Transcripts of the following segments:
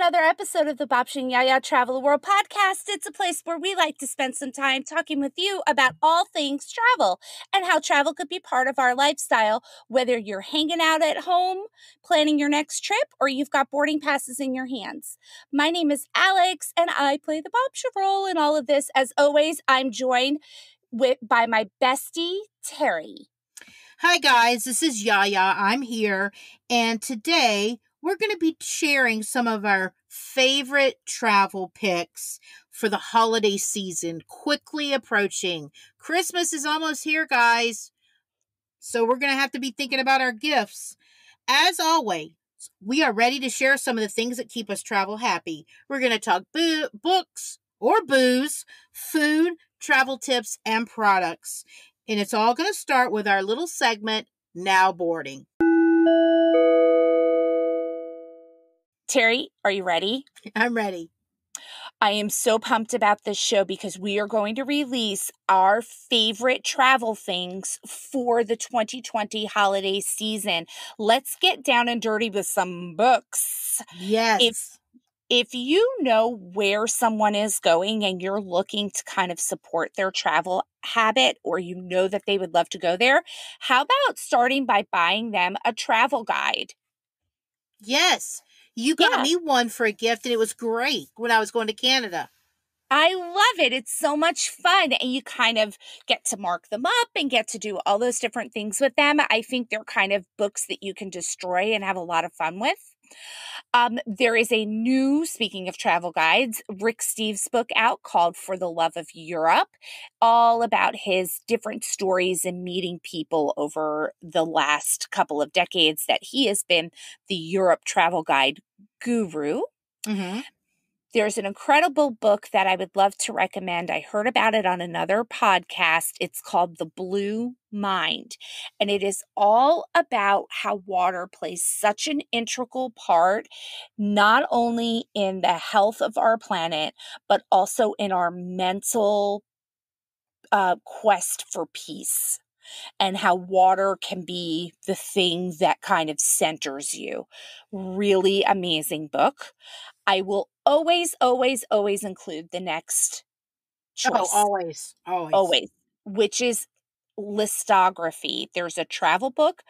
another episode of the Babcia and Yia Yia Travel the World podcast. It's a place where we like to spend some time talking with you about all things travel and how travel could be part of our lifestyle, whether you're hanging out at home, planning your next trip, or you've got boarding passes in your hands. My name is Alex, and I play the Babcia role in all of this. As always, I'm joined by my bestie, Terri. Hi guys, this is Yia Yia. I'm here, and today we're going to be sharing some of our favorite travel picks for the holiday season, quickly approaching. Christmas is almost here, guys, so we're going to have to be thinking about our gifts. As always, we are ready to share some of the things that keep us travel happy. We're going to talk books or booze, food, travel tips, and products. And it's all going to start with our little segment, Now Boarding. Terri, are you ready? I'm ready. I am so pumped about this show because we are going to release our favorite travel things for the 2020 holiday season. Let's get down and dirty with some books. Yes. If you know where someone is going and you're looking to kind of support their travel habit, or you know that they would love to go there, how about starting by buying them a travel guide? Yes. You got me one for a gift, and it was great when I was going to Canada. I love it. It's so much fun. And you kind of get to mark them up and get to do all those different things with them. I think they're kind of books that you can destroy and have a lot of fun with. There is a new, speaking of travel guides, Rick Steves' book out called For the Love of Europe, all about his different stories and meeting people over the last couple of decades that he has been the Europe travel guide guru. Mm-hmm. There's an incredible book that I would love to recommend. I heard about it on another podcast. It's called The Blue Mind, and it is all about how water plays such an integral part, not only in the health of our planet, but also in our mental quest for peace, and how water can be the thing that kind of centers you. Really amazing book. I will always include the next choice. Oh, always. Which is Listography. There's a travel book,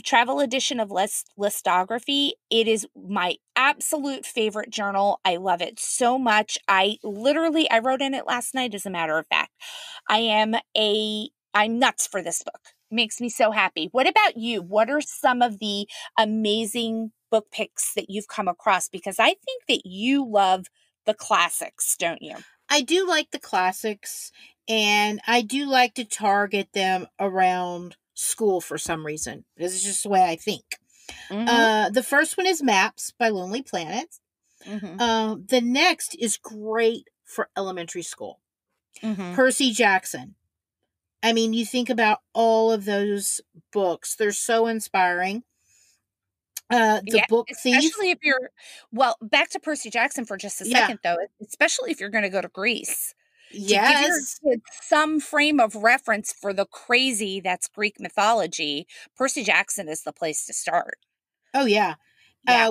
travel edition of Listography. It is my absolute favorite journal. I love it so much. I wrote in it last night, as a matter of fact. I'm nuts for this book. It makes me so happy. What about you? What are some of the amazing book picks that you've come across? Because I think that you love the classics, don't you? I do like the classics, and I do like to target them around school for some reason. This is just the way I think. Mm-hmm. The first one is Maps by Lonely Planet. Mm-hmm. The next is great for elementary school. Mm-hmm. Percy Jackson. I mean, you think about all of those books. They're so inspiring. The Book Thief. Especially if you're, back to Percy Jackson for just a second, though, especially if you're going to go to Greece. Yes. To give your kids some frame of reference for the crazy that's Greek mythology, Percy Jackson is the place to start. Oh, yeah.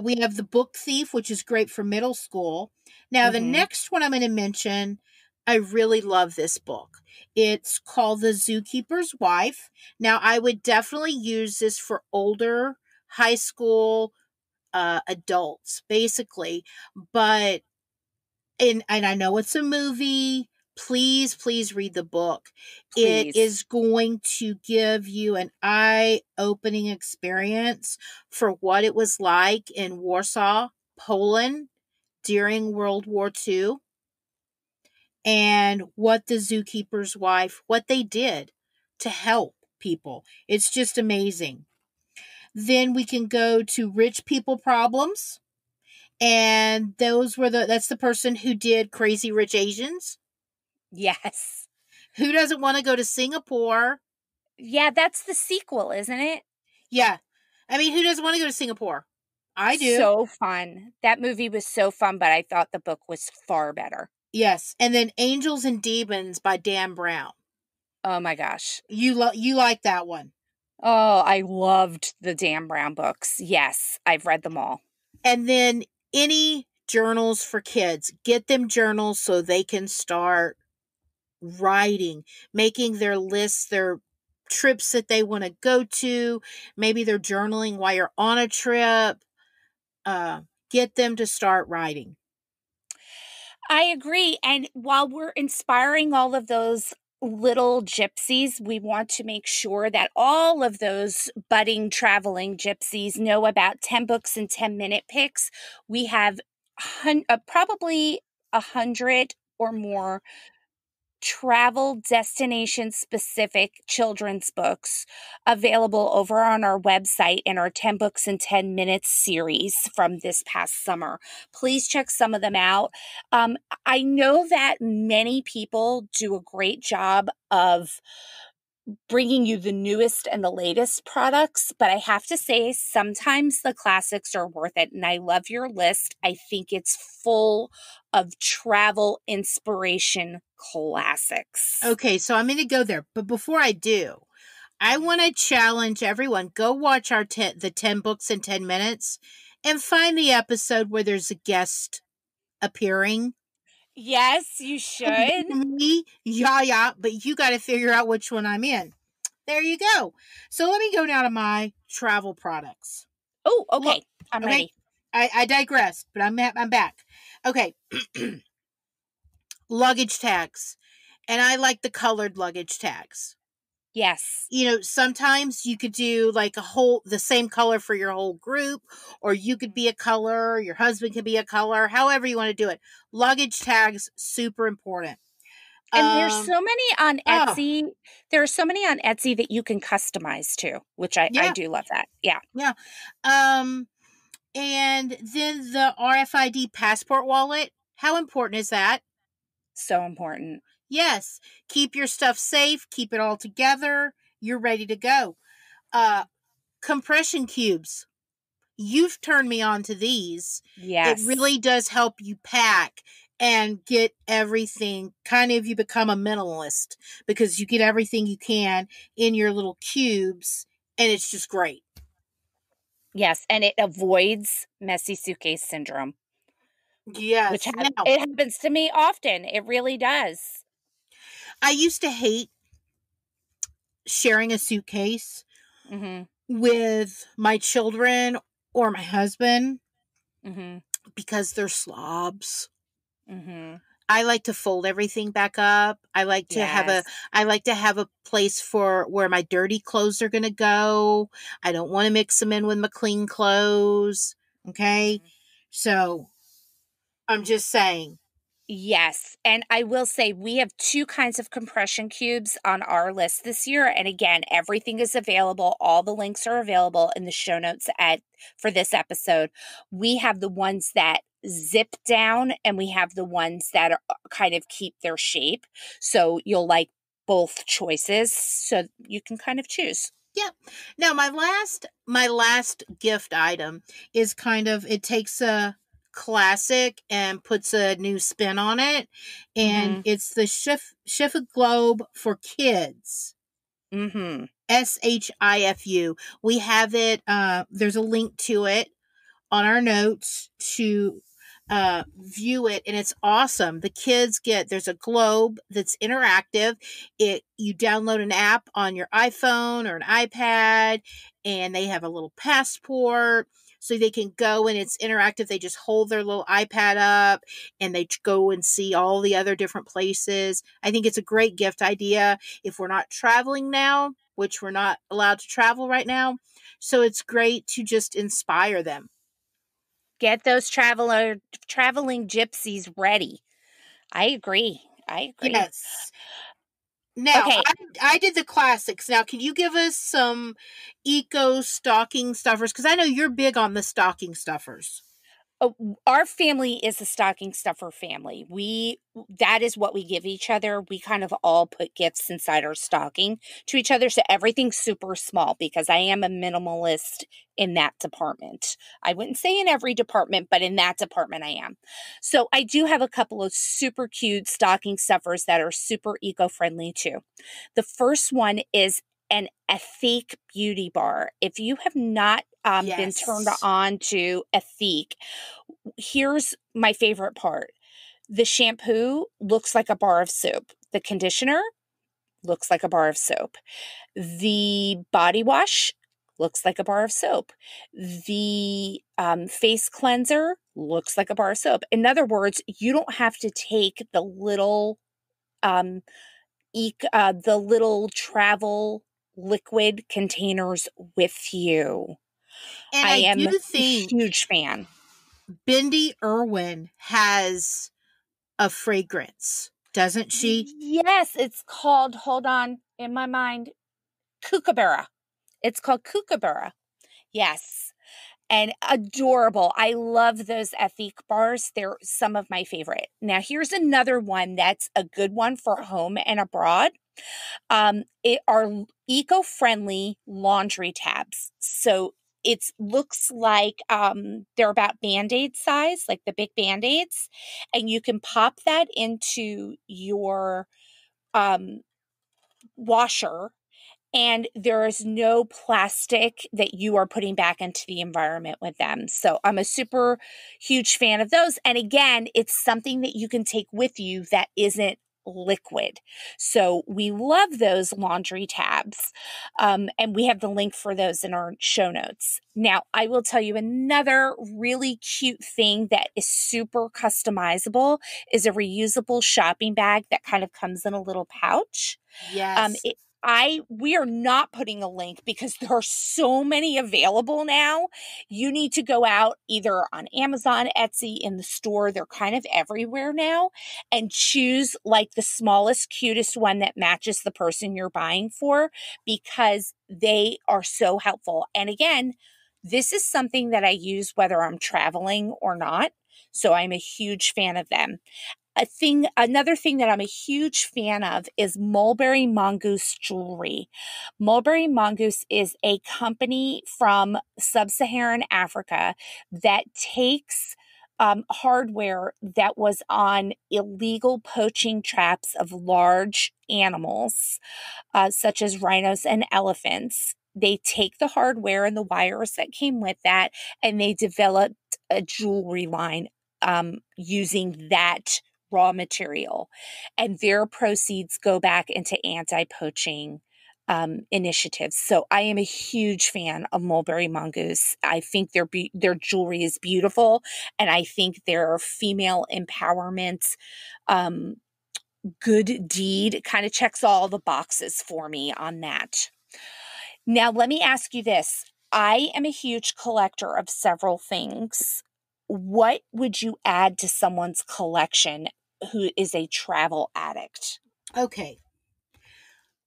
We have The Book Thief, which is great for middle school. Now, the next one I'm going to mention, I really love this book. It's called The Zookeeper's Wife. Now, I would definitely use this for older high school adults, basically. But, and I know it's a movie. Please read the book. Please. It is going to give you an eye-opening experience for what it was like in Warsaw, Poland during World War II, and what the Zookeeper's Wife, what they did to help people. It's just amazing. Then we can go to Rich People Problems. And that's the person who did Crazy Rich Asians. Yes. Who doesn't want to go to Singapore? Yeah, that's the sequel, isn't it? Yeah. I mean, who doesn't want to go to Singapore? I do. So fun. That movie was so fun, but I thought the book was far better. Yes. And then Angels and Demons by Dan Brown. Oh my gosh. You like that one? Oh, I loved the Dan Brown books. Yes, I've read them all. And then any Journals for kids. Get them journals so they can start writing, making their lists, their trips that they want to go to. Maybe they're journaling while you're on a trip. Get them to start writing. I agree. And while we're inspiring all of those little gypsies, we want to make sure that all of those budding traveling gypsies know about 10 books and 10-minute picks. We have probably 100 or more travel destination specific children's books available over on our website in our 10 books in 10 minutes series from this past summer. Please check some of them out. I know that many people do a great job of bringing you the newest and the latest products, but I have to say, sometimes the classics are worth it. And I love your list. I think it's full of travel inspiration classics. Okay, so I'm going to go there. But before I do, I want to challenge everyone. Go watch the 10 books in 10 minutes and find the episode where there's a guest appearing. Yes, you should. Me, Yia Yia, but you got to figure out which one I'm in. There you go. So let me go now to my travel products. Oh, okay. Look, I'm okay, ready. I digress, but I'm back. Okay. Luggage tags. And I like the colored luggage tags. Yes. You know, sometimes you could do like the same color for your whole group, or you could be a color, your husband could be a color, however you want to do it. Luggage tags, super important. And there's so many on Oh, Etsy. There are so many on Etsy that you can customize too, which I yeah, do love that. Yeah. yeah. Um, and then the RFID passport wallet. How important is that? So important. Yes. Keep your stuff safe, keep it all together. You're ready to go. Uh, Compression cubes. You've turned me on to these. It Yes. really does help you pack and get everything. Kind of, you become a minimalist because you get everything you can in your little cubes, and it's just great. Yes, and it avoids messy suitcase syndrome, which Yes. Now, it happens to me often. It really does. I used to hate sharing a suitcase Mhm. with my children or my husband Mhm. because they're slobs. Mhm. I like to fold everything back up. Yes. I like to have a place for where my dirty clothes are going to go. I don't want to mix them in with my clean clothes. Okay? Mhm. So, I'm just saying. Yes, and I will say we have 2 kinds of compression cubes on our list this year, and again, everything is available, all the links are available in the show notes for this episode. We have the ones that zip down, and we have the ones that kind of keep their shape, so you'll like both choices, so you can kind of choose. Yeah. Now, my last gift item is kind of, it takes a classic and puts a new spin on it, and Mhm. it's the Shifa Globe for kids. Mhm. SHIFU. We have it. There's a link to it on our notes to view it, and it's awesome. The kids there's a globe that's interactive. You download an app on your iPhone or an iPad, and they have a little passport. So they can go, and it's interactive. They just hold their little iPad up and they go and see all the other different places. I think it's a great gift idea if we're not traveling now, which we're not allowed to travel right now. So it's great to just inspire them. Get those traveling gypsies ready. I agree. I agree. Yes. Now, Okay, I did the classics. Now, can you give us some eco stocking stuffers? Because I know you're big on the stocking stuffers. our family is a stocking stuffer family. That is what we give each other. We kind of all put gifts inside our stocking to each other. So everything's super small because I am a minimalist in that department. I wouldn't say in every department, but in that department I am. So I do have a couple of super cute stocking stuffers that are super eco-friendly too. The first one is a fake beauty bar. If you have not been turned Yes. on to a Ethique, here's my favorite part. The shampoo looks like a bar of soap. The conditioner looks like a bar of soap. The body wash looks like a bar of soap. The face cleanser looks like a bar of soap. In other words, you don't have to take um, the little travel liquid containers with you. And I I am do a think huge fan. Bindi Irwin has a fragrance, doesn't she? Yes, it's called, hold on, in my mind, Kookaburra. It's called Kookaburra. Yes. And adorable. I love those Ethique bars. They're some of my favorite. Now, here's another one that's a good one for home and abroad. It are eco-friendly laundry tabs. So it looks like they're about Band-Aid size, like the big Band-Aids, and you can pop that into your um, washer, and there is no plastic that you are putting back into the environment with them. So I'm a super huge fan of those. And again, it's something that you can take with you that isn't liquid. So we love those laundry tabs. And we have the link for those in our show notes. Now, I will tell you another really cute thing that is super customizable is a reusable shopping bag that kind of comes in a little pouch. Yes. We are not putting a link because there are so many available now. You need to go out either on Amazon, Etsy, in the store. They're kind of everywhere now, and choose like the smallest, cutest one that matches the person you're buying for, because they are so helpful. And again, this is something that I use whether I'm traveling or not. So I'm a huge fan of them. Another thing that I'm a huge fan of is Mulberry Mongoose Jewelry. Mulberry Mongoose is a company from sub-Saharan Africa that takes hardware that was on illegal poaching traps of large animals, such as rhinos and elephants. They take the hardware and the wires that came with that, and they developed a jewelry line using that raw material, and their proceeds go back into anti-poaching initiatives. So I am a huge fan of Mulberry Mongoose. I think their jewelry is beautiful, and I think their female empowerment um, good deed kind of checks all the boxes for me on that. Now, let me ask you this. I am a huge collector of several things. What would you add to someone's collection who is a travel addict? Okay.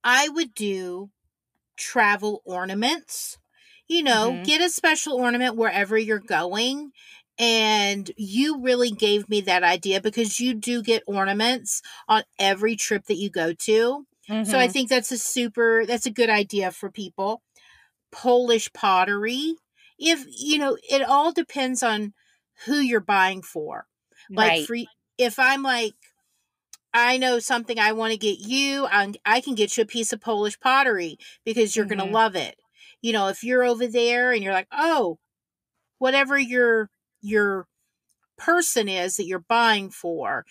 I would do travel ornaments. Mm-hmm. Get a special ornament wherever you're going. And you really gave me that idea because you do get ornaments on every trip that you go to. So I Mm-hmm. think that's a good idea for people. Polish pottery. It all depends on who you're buying for. Like Right. for if I'm like I know something I want to get you, I can get you a piece of Polish pottery because you're going to Mm-hmm. love it. If you're over there and you're like, "Oh, whatever your person is that you're buying for,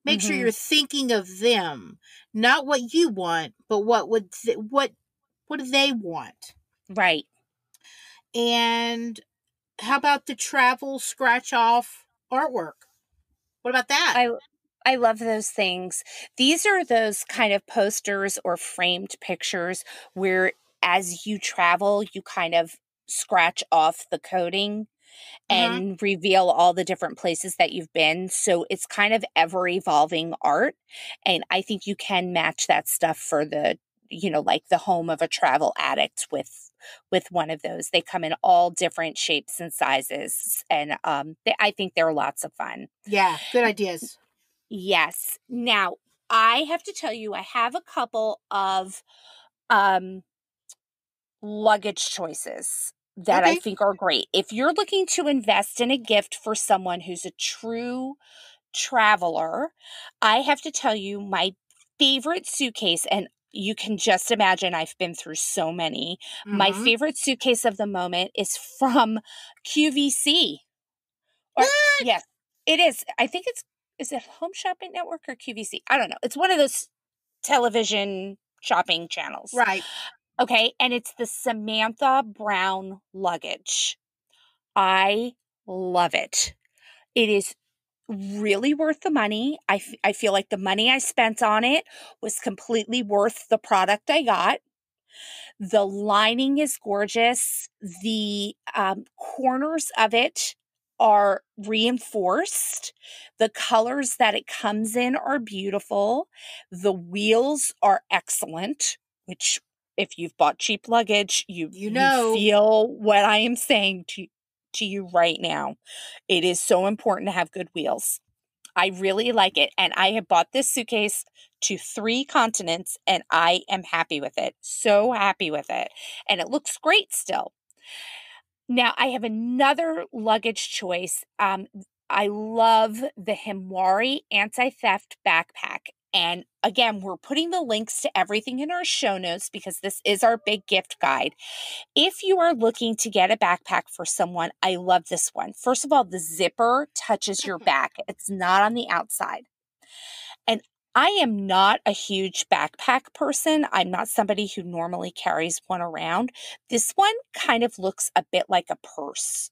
make sure Mm-hmm. you're thinking of them, not what you want, but what do they want?" Right. And how about the travel scratch off artwork? What about that? I I love those things. These are those kind of posters or framed pictures where as you travel, you kind of scratch off the coding Uh-huh. and reveal all the different places that you've been. So it's kind of ever evolving art. And I think you can match that stuff for like the home of a travel addict with one of those. They come in all different shapes and sizes. And I think they're lots of fun. Yeah, good ideas. Yes. Now, I have to tell you, I have a couple of um luggage choices that I Okay. think are great. If you're looking to invest in a gift for someone who's a true traveler, I have to tell you my favorite suitcase, and you can just imagine I've been through so many. My Mhm. favorite suitcase of the moment is from QVC. Or yes, it is. I think is it Home Shopping Network or QVC? I don't know. It's one of those television shopping channels. Right. Okay, and it's the Samantha Brown luggage. I love it. It is really worth the money. I feel like the money I spent on it was completely worth the product I got. The lining is gorgeous. The corners of it are reinforced. The colors that it comes in are beautiful. The wheels are excellent, which if you've bought cheap luggage, You you know. feel what I am saying to you right now. It is so important to have good wheels. I really like it. And I have bought this suitcase to 3 continents and I am happy with it. So happy with it. And it looks great still. Now, I have another luggage choice. I love the Himwari anti-theft backpack. And again, we're putting the links to everything in our show notes because this is our big gift guide. If you are looking to get a backpack for someone, I love this one. First of all, the zipper touches your back. It's not on the outside. And I am not a huge backpack person. I'm not somebody who normally carries one around. This one kind of looks a bit like a purse.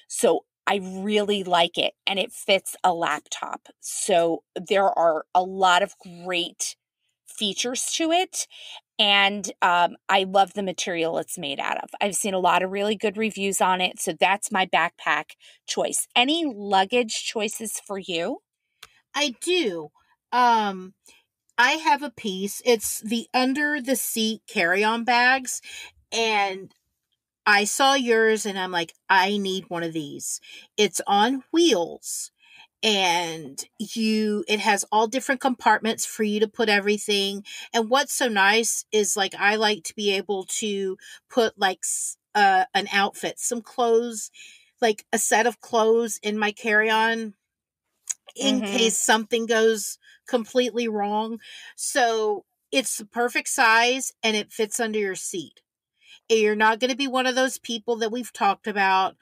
So I really like it and it fits a laptop. So there are a lot of great features to it. And I love the material it's made out of. I've seen a lot of really good reviews on it. So that's my backpack choice. Any luggage choices for you? I do. Um, I have a piece. It's the under the seat carry-on bags. And I saw yours and I'm like, I need one of these. It's on wheels and it has all different compartments for you to put everything. And what's so nice is like, I like to be able to put like an outfit, some clothes, like a set of clothes in my carry-on in Mm-hmm. case something goes completely wrong. So it's the perfect size and it fits under your seat. And you're not going to be one of those people that we've talked about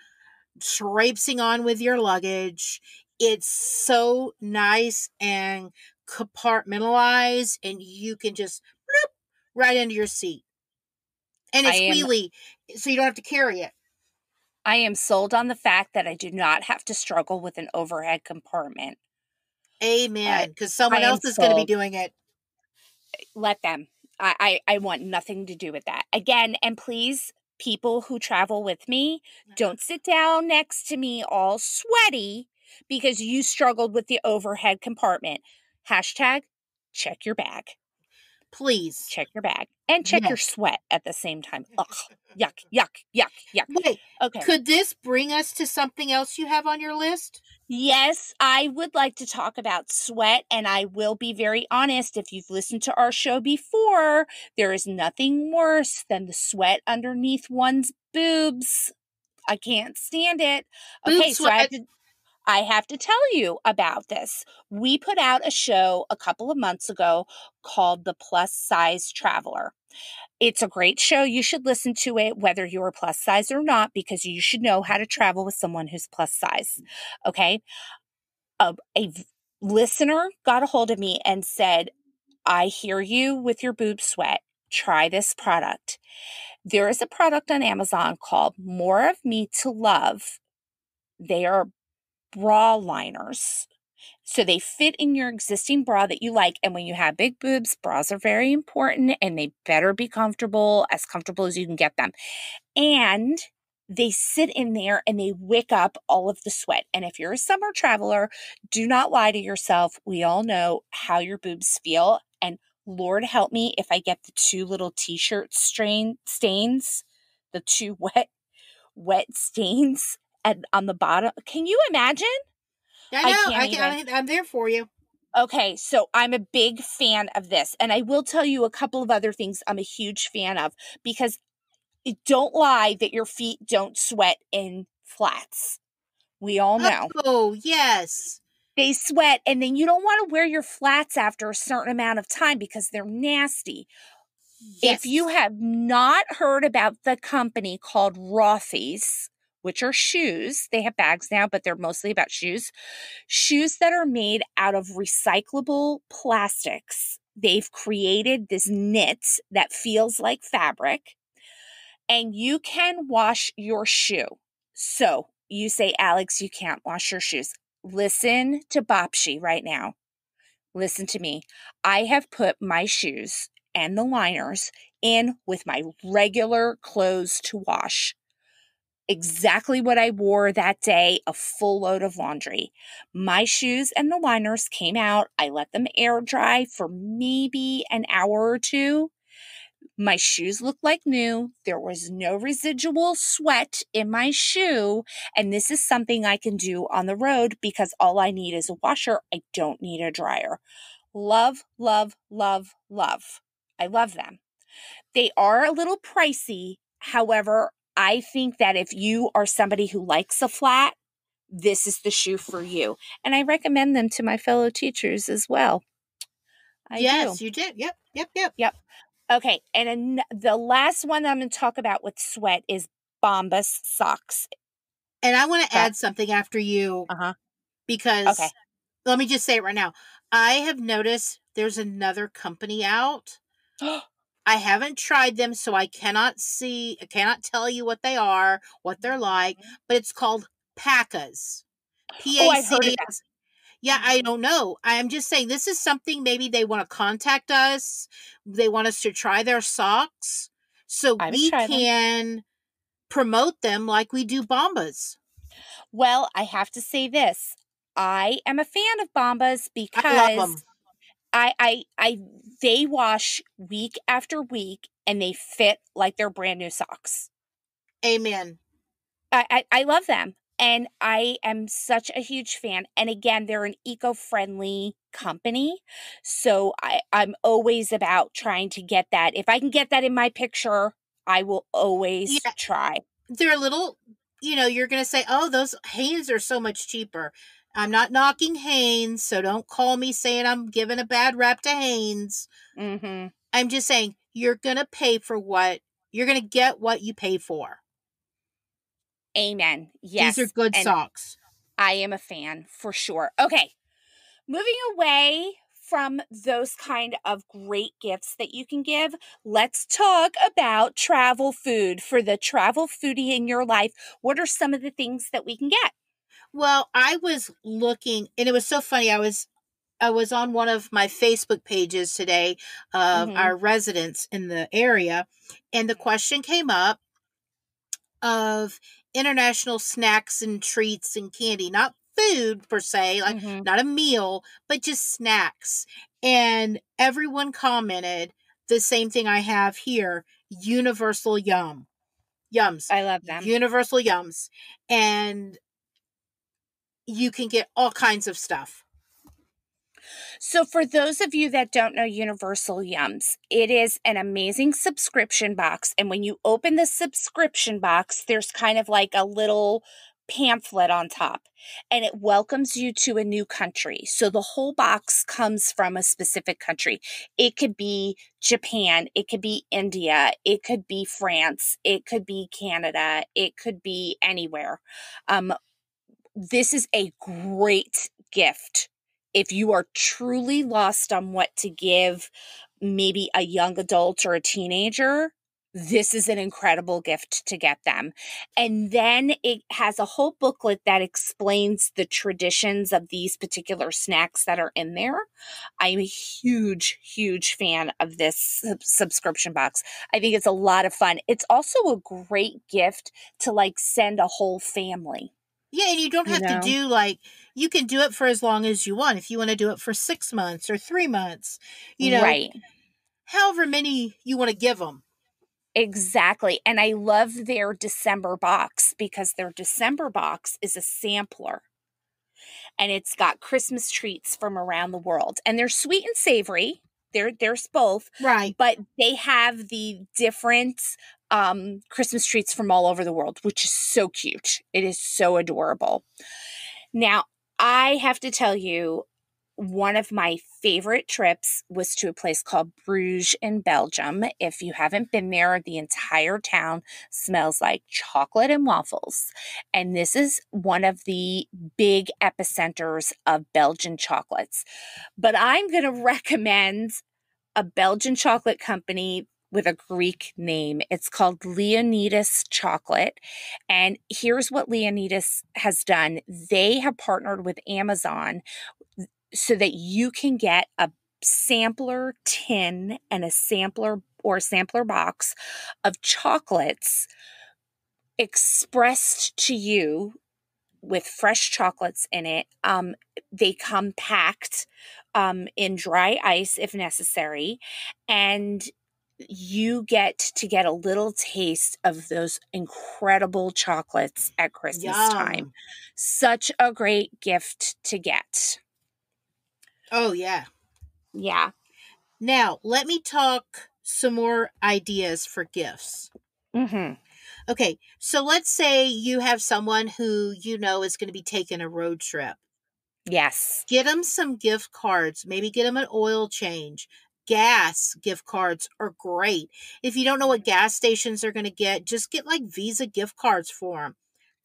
traipsing on with your luggage. It's so nice and compartmentalized, and you can just bloop, right into your seat. And I it's am wheelie, so you don't have to carry it. I am sold on the fact that I do not have to struggle with an overhead compartment. Amen. Because I someone am else is going to be sold. doing it. Let them. I want nothing to do with that. Again, and please, people who travel with me, don't sit down next to me all sweaty because you struggled with the overhead compartment. Hashtag check your bag. Please. Check your bag. And check your Yes. sweat at the same time. Ugh. Yuck, yuck, yuck, yuck. Wait, Okay. could this bring us to something else you have on your list? Yes, I would like to talk about sweat, and I will be very honest. If you've listened to our show before, there is nothing worse than the sweat underneath one's boobs. I can't stand it. Boob Okay, so sweat. I have to tell you about this. We put out a show a couple of months ago called The Plus Size Traveler. It's a great show. You should listen to it, whether you're plus size or not, because you should know how to travel with someone who's plus size. Okay. A listener got a hold of me and said, I hear you with your boob sweat. Try this product. There is a product on Amazon called More of Me to Love. They are bra liners. So they fit in your existing bra that you like. And when you have big boobs, bras are very important and they better be comfortable as you can get them. And they sit in there and they wick up all of the sweat. And if you're a summer traveler, do not lie to yourself. We all know how your boobs feel. And Lord help me if I get the 2 little t-shirt stains, the 2 wet stains on the bottom. Can you imagine? I I know. can't even. I'm there for you. Okay, so I'm a big fan of this. And I will tell you a couple of other things I'm a huge fan of because don't lie that your feet don't sweat in flats. We all know. Oh, yes. They sweat, and then you don't want to wear your flats after a certain amount of time because they're nasty. If you Yes. have not heard about the company called Rothy's, which are shoes. They have bags now, but they're mostly about shoes. Shoes that are made out of recyclable plastics. They've created this knit that feels like fabric, and you can wash your shoe. So you say, Alex, you can't wash your shoes. Listen to Babcia right now. Listen to me. I have put my shoes and the liners in with my regular clothes to wash. Exactly what I wore that day, a full load of laundry. My shoes and the liners came out. I let them air dry for maybe an hour or two. My shoes looked like new. There was no residual sweat in my shoe. And this is something I can do on the road because all I need is a washer. I don't need a dryer. Love, love, love, love. I love them. They are a little pricey. However, I think that if you are somebody who likes a flat, this is the shoe for you. And I recommend them to my fellow teachers as well. I do. Yes, you did. Yep, yep, yep. Yep. Okay. And the last one I'm going to talk about with sweat is Bombas socks. And I want to That, add something after you uh-huh. Okay. because let me just say it right now. I have noticed there's another company out. I haven't tried them, so I cannot tell you what they are, what they're like, but it's called Pacas. Oh, I've heard of that. Pacas. Yeah, I don't know. I am just saying this is something maybe they want to contact us. They want us to try their socks so I would we try them. can promote them like we do Bombas. Well, I have to say this. I am a fan of Bombas I love because them. they wash week after week and they fit like they're brand new socks. Amen. I love them. And I am such a huge fan. And again, they're an eco-friendly company. So I'm always about trying to get that. If I can get that in my picture, I will always Yeah, try. they're a little, you're going to say, oh, those Hanes are so much cheaper. I'm not knocking Hanes, so don't call me saying I'm giving a bad rap to Hanes. Mm-hmm. I'm just saying you're going to pay for you're going to get what you pay for. Amen. These are Yes. good And socks. I am a fan for sure. Okay. Moving away from those kind of great gifts that you can give, let's talk about travel food. For the travel foodie in your life, what are some of the things that we can get? Well, I was looking, and it was so funny. I was on one of my Facebook pages today of Mm-hmm. our residents in the area, and the question came up of international snacks and treats and candy, not food per se, like Mm-hmm. not a meal, but just snacks. And everyone commented the same thing I have here: universal yums, I love them. universal yums. And you can get all kinds of stuff. So, for those of you that don't know Universal Yums, it is an amazing subscription box. And when you open the subscription box, there's kind of like a little pamphlet on top, and it welcomes you to a new country. So, the whole box comes from a specific country. It could be Japan, it could be India, it could be France, it could be Canada, it could be anywhere. This is a great gift if you are truly lost on what to give maybe a young adult or a teenager. This is an incredible gift to get them. And then it has a whole booklet that explains the traditions of these particular snacks that are in there. I'm a huge, huge fan of this subscription box. I think it's a lot of fun. It's also a great gift to like send a whole family. Yeah, and you don't You have to know? do you can do it for as long as you want. If you want to do it for 6 months or 3 months, Right. however many you want to give them. Exactly. And I love their December box because their December box is a sampler and it's got Christmas treats from around the world. And they're sweet and savory. There's both. Right. But they have the different Christmas treats from all over the world, which is so cute. It is so adorable. Now, I have to tell you, one of my favorite trips was to a place called Bruges in Belgium. If you haven't been there, the entire town smells like chocolate and waffles. And this is one of the big epicenters of Belgian chocolates. But I'm going to recommend a Belgian chocolate company with a Greek name. It's called Leonidas Chocolate. And here's what Leonidas has done. They have partnered with Amazon so that you can get a sampler tin and a sampler or sampler box of chocolates expressed to you with fresh chocolates in it. They come packed in dry ice if necessary, and you get a little taste of those incredible chocolates at Christmas time. Yum. Such a great gift to get. Oh, yeah. Yeah. Now, let me talk some more ideas for gifts. Mm-hmm. Okay, so let's say you have someone who you know is going to be taking a road trip. Yes. Get them some gift cards. Maybe get them an oil change. Gas gift cards are great. If you don't know what gas stations are going to get, just get like Visa gift cards for them.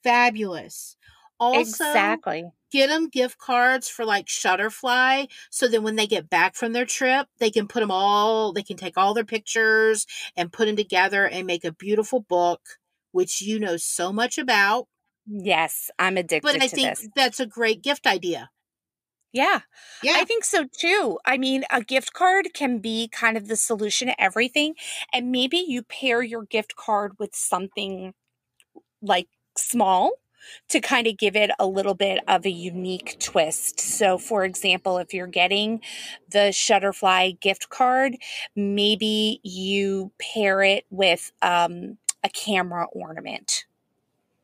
Fabulous. Also, Exactly. get them gift cards for like Shutterfly so that when they get back from their trip, they can they can take all their pictures and put them together and make a beautiful book, which you know so much about. Yes, I'm But addicted I to think this. that's a great gift idea. Yeah, I Yeah. think so too. I mean, a gift card can be kind of the solution to everything. And maybe you pair your gift card with something like small to kind of give it a little bit of a unique twist. So, for example, if you're getting the Shutterfly gift card, maybe you pair it with a camera ornament,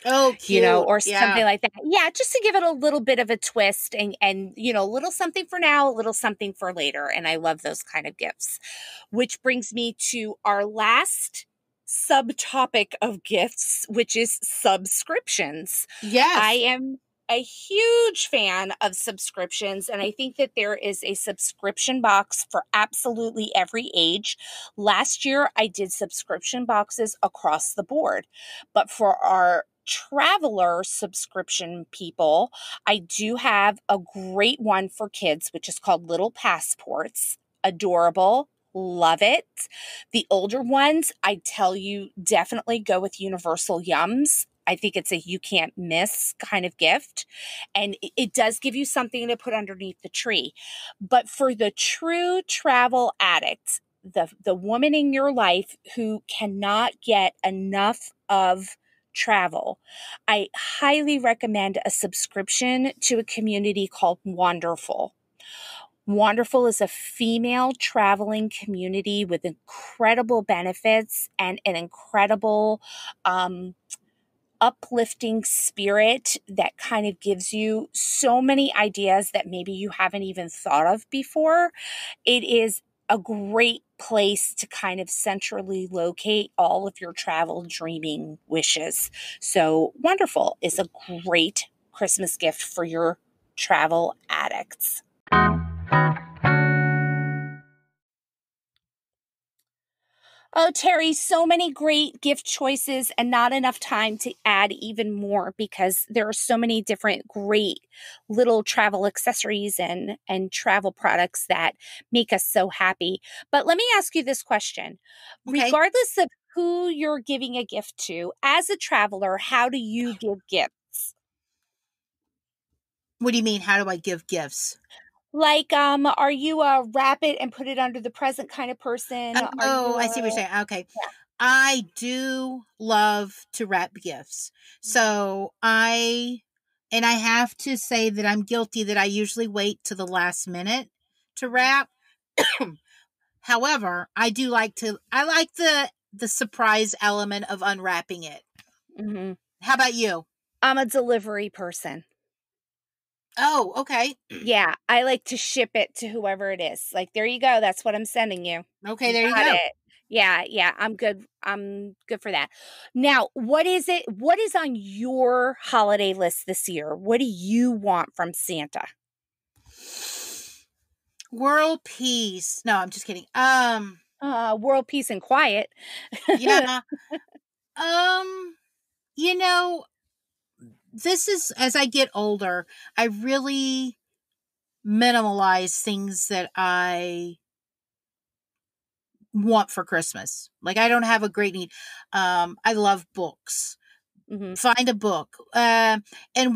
Oh, cute. or Yeah. something like that. Yeah, just to give it a little bit of a twist and a little something for now, a little something for later. And I love those kind of gifts. Which brings me to our last subtopic of gifts, which is subscriptions. I Yes. am a huge fan of subscriptions, and I think that there is a subscription box for absolutely every age. Last year, I did subscription boxes across the board, but for our traveler subscription people, I do have a great one for kids, which is called Little Passports. Adorable. Love it. The older ones, I tell you, definitely go with Universal Yums. I think it's a you can't miss kind of gift. And it does give you something to put underneath the tree. But for the true travel addict, the woman in your life who cannot get enough of travel, I highly recommend a subscription to a community called Wonderful. Wonderful is a female traveling community with incredible benefits and an incredible um, uplifting spirit that kind of gives you so many ideas that maybe you haven't even thought of before. It is a great place to kind of centrally locate all of your travel dreaming wishes. So, Wonderful is a great Christmas gift for your travel addicts. Oh, Terri, so many great gift choices and not enough time to add even more because there are so many different great little travel accessories and travel products that make us so happy. But let me ask you this question. Okay. Regardless of who you're giving a gift to, as a traveler, how do you give gifts? What do you mean? How do I give gifts? Like, are you a wrap it and put it under the present kind of person? Are Oh, you I see what a you're saying. Okay. I do love to wrap gifts. And I have to say that I'm guilty that I usually wait to the last minute to wrap. However, I like the surprise element of unwrapping it. Mm-hmm. How about you? I'm a delivery person. Oh, okay. Yeah, I like to ship it to whoever it is. Like, there you go. That's what I'm sending you. Okay, You there you got go. it. Yeah, yeah, I'm good. I'm good for that. Now, what is it? What is on your holiday list this year? What do you want from Santa? World peace. No, I'm just kidding. World peace and quiet. Yeah. Um, you know, this is as I get older, I really minimalize things that I want for Christmas. Like I don't have a great need. I love books. Hmm. Find a book. And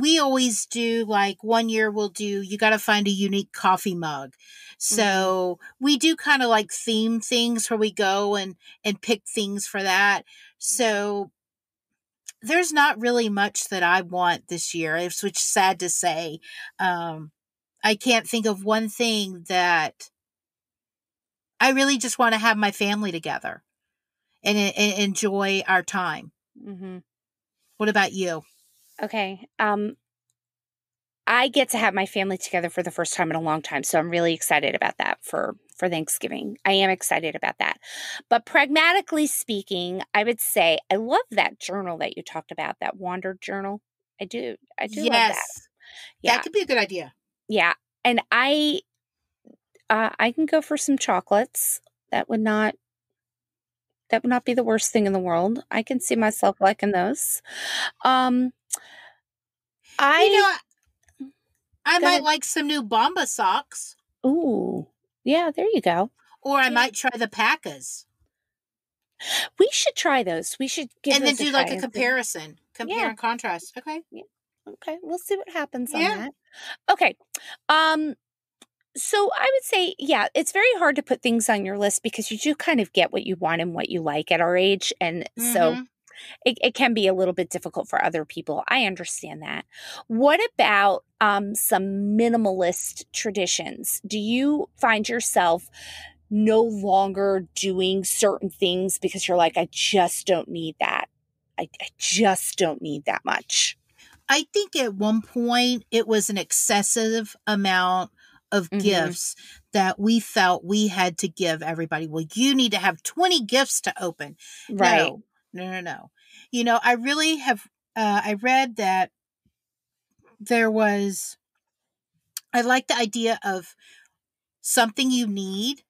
we always do like one year we'll do you got to find a unique coffee mug. Hmm. So we do kind of like theme things where we go and pick things for that. So there's not really much that I want this year. It's which is sad to say. Um, I can't think of one thing that I really just want to have my family together and enjoy our time. Hmm. What about you? Okay. I get to have my family together for the first time in a long time, so I'm really excited about that for Thanksgiving. I am excited about that. But pragmatically speaking, I would say I love that journal that you talked about, that wander journal. I do. I do love that. Yes, that Yeah. could be a good idea. Yeah. And I can go for some chocolates. That would not that would not be the worst thing in the world. I can see myself liking those. Um You I know, I Go might ahead. like some new Bomba socks, Ooh. Yeah, there you go. or I Yeah. might try the Packas, We should try those. We should give and then those a do try like a and see. comparison, compare Yeah. and contrast. Okay. Yeah. Okay. We'll see what happens on Yeah. that. Okay. Um, so I would say, yeah, it's very hard to put things on your list because you do kind of get what you want and what you like at our age. And so Mm-hmm. it can be a little bit difficult for other people. I understand that. What about some minimalist traditions? Do you find yourself no longer doing certain things because you're like, I just don't need that? I just don't need that much. I think at one point it was an excessive amount of Hmm. gifts that we felt we had to give everybody. Well, you need to have 20 gifts to open. Right. No, no, no, no. I really have, I read that there was, I like the idea of something you need,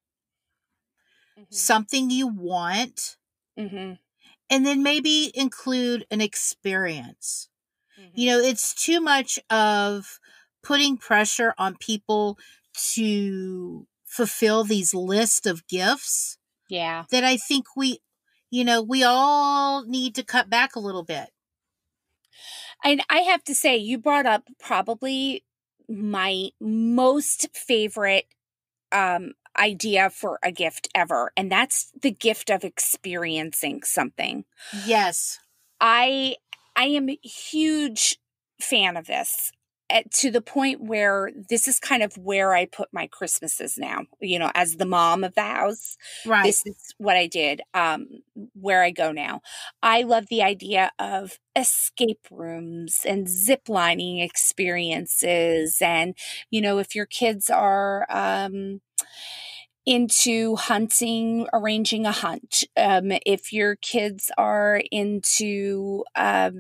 Hmm. something you want, Hmm. and then maybe include an experience. Hmm. It's too much of putting pressure on people to fulfill these list of gifts Yeah. that I think we all need to cut back a little bit. And I have to say, you brought up probably my most favorite idea for a gift ever, and that's the gift of experiencing something. Yes. I I am a huge fan of this to the point where this is kind of where I put my Christmases now. As the mom of the house, Right. this is what I did. Where I go now, I love the idea of escape rooms and zip lining experiences, and if your kids are into hunting, arranging a hunt. If your kids are into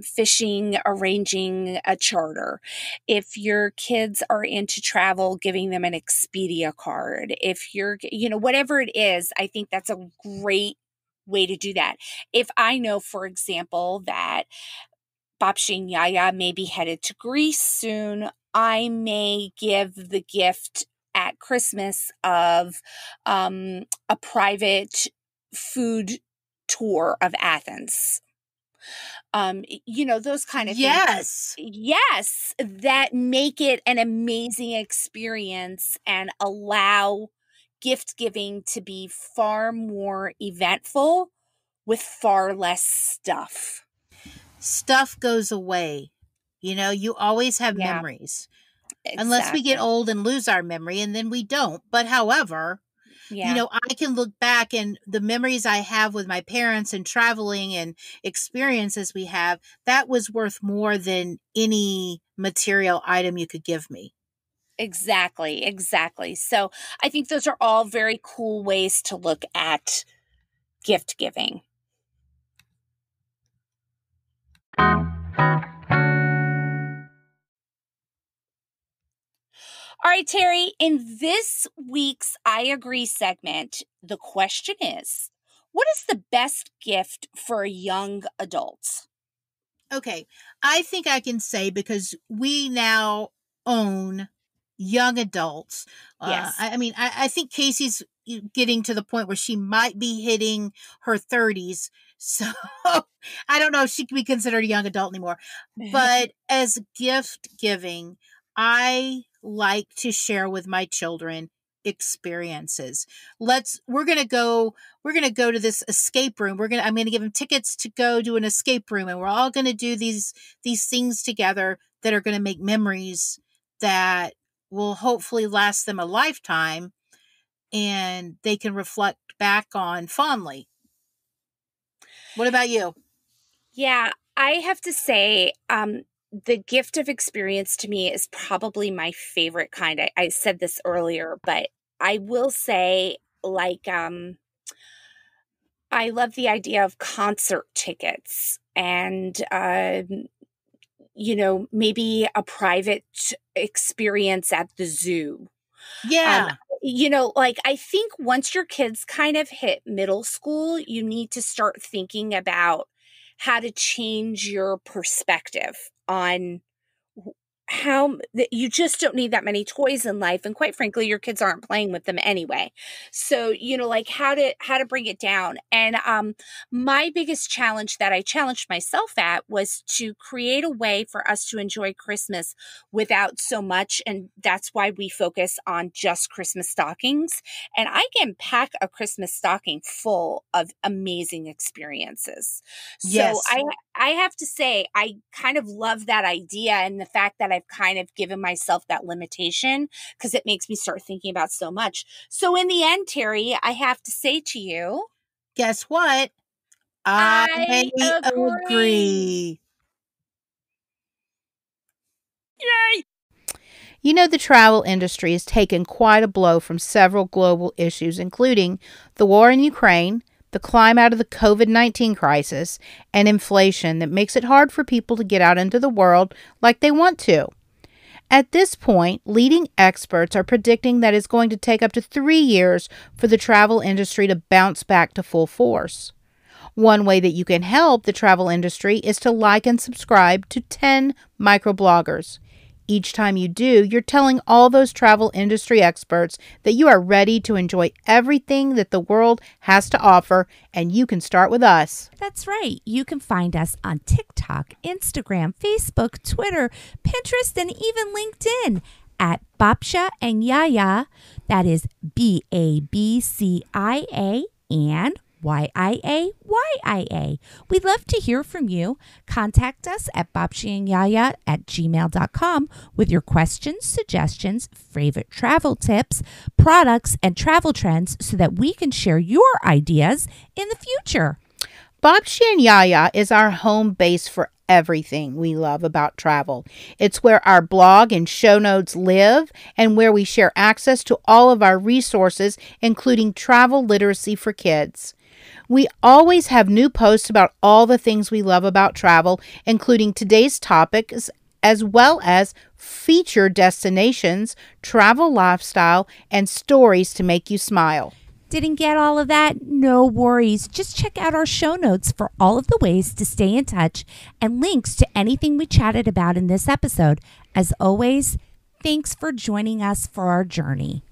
fishing, arranging a charter. If your kids are into travel, giving them an Expedia card. If whatever it is, I think that's a great way to do that. If I know, for example, that Babcia and Yia Yia may be headed to Greece soon, I may give the gift at Christmas of a private food tour of Athens. Those kind of things. Yes. Yes, that make it an amazing experience and allow gift giving to be far more eventful with far less stuff. Stuff goes away. You always have Yeah, memories. Unless we get exactly. old and lose our memory, and then we don't. But however, Yeah. I can look back and the memories I have with my parents and traveling and experiences we have, that was worth more than any material item you could give me. Exactly, exactly. So I think those are all very cool ways to look at gift giving. All right, Terri, in this week's I Agree segment, the question is, what is the best gift for a young adult? Okay, I think I can say because we now own young adults. Yes. I think Casey's getting to the point where she might be hitting her 30s. So I don't know if she can be considered a young adult anymore. But as gift giving, I like to share with my children experiences. We're going to go to this escape room. I'm going to give them tickets to go to an escape room, and we're all going to do these things together that are going to make memories that will hopefully last them a lifetime and they can reflect back on fondly. What about you? Yeah, I have to say, the gift of experience to me is probably my favorite kind. I said this earlier, but I will say, like, I love the idea of concert tickets and, maybe a private experience at the zoo. Um, Yeah. I think once your kids kind of hit middle school, you need to start thinking about how to change your perspective on you just don't need that many toys in life, and quite frankly your kids aren't playing with them anyway. So like how to bring it down. And my biggest challenge that I challenged myself at was to create a way for us to enjoy Christmas without so much, and that's why we focus on just Christmas stockings. And I can pack a Christmas stocking full of amazing experiences. So Yes. I have to say, I kind of love that idea and the fact that I've kind of given myself that limitation, because it makes me start thinking about so much. So in the end, Terri, I have to say to you, Guess what? I I agree. agree. Yay! You know, the travel industry has taken quite a blow from several global issues, including the war in Ukraine, the climb out of the COVID-19 crisis, and inflation that makes it hard for people to get out into the world like they want to. At this point, leading experts are predicting that it's going to take up to 3 years for the travel industry to bounce back to full force. One way that you can help the travel industry is to like and subscribe to 10 microbloggers. Each time you do, you're telling all those travel industry experts that you are ready to enjoy everything that the world has to offer, and you can start with us. That's right. You can find us on TikTok, Instagram, Facebook, Twitter, Pinterest, and even LinkedIn at Babcia and Yia Yia. That is Babcia and YIA. We'd love to hear from you. Contact us at babciandyaya@gmail.com with your questions, suggestions, favorite travel tips, products, and travel trends so that we can share your ideas in the future. Babcia and Yia Yia is our home base for everything we love about travel. It's where our blog and show notes live and where we share access to all of our resources, including travel literacy for kids. We always have new posts about all the things we love about travel, including today's topics, as well as featured destinations, travel lifestyle, and stories to make you smile. Didn't get all of that? No worries. Just check out our show notes for all of the ways to stay in touch and links to anything we chatted about in this episode. As always, thanks for joining us for our journey.